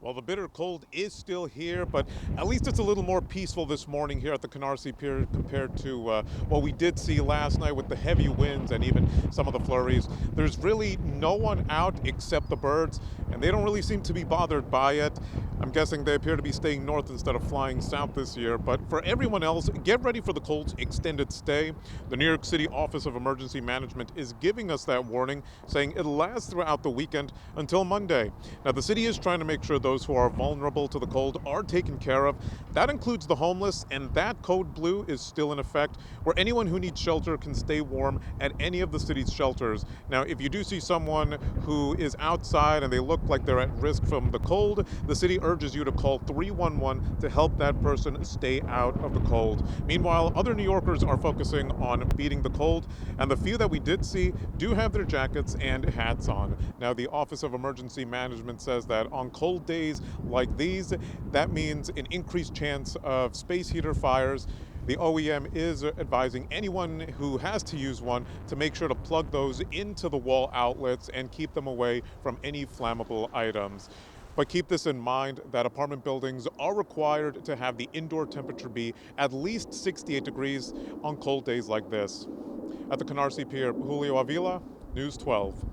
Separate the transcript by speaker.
Speaker 1: Well, the bitter cold is still here, but at least it's a little more peaceful this morning here at the Canarsie Pier compared to what we did see last night with the heavy winds and even some of the flurries. There's really no one out except the birds, and they don't really seem to be bothered by it. I'm guessing they appear to be staying north instead of flying south this year. But for everyone else, get ready for the cold's extended stay. The New York City Office of Emergency Management is giving us that warning, saying it'll last throughout the weekend until Monday. Now, the city is trying to make sure those who are vulnerable to the cold are taken care of. That includes the homeless, and that code blue is still in effect, where anyone who needs shelter can stay warm at any of the city's shelters. Now, if you do see someone who is outside and they look like they're at risk from the cold, the city urges you to call 311 to help that person stay out of the cold. Meanwhile, other New Yorkers are focusing on beating the cold, and the few that we did see do have their jackets and hats on. Now, the Office of Emergency Management says that on cold days like these, that means an increased chance of space heater fires. The OEM is advising anyone who has to use one to make sure to plug those into the wall outlets and keep them away from any flammable items. But keep this in mind that apartment buildings are required to have the indoor temperature be at least 68 degrees on cold days like this. At the Canarsie Pier, Julio Avila, News 12.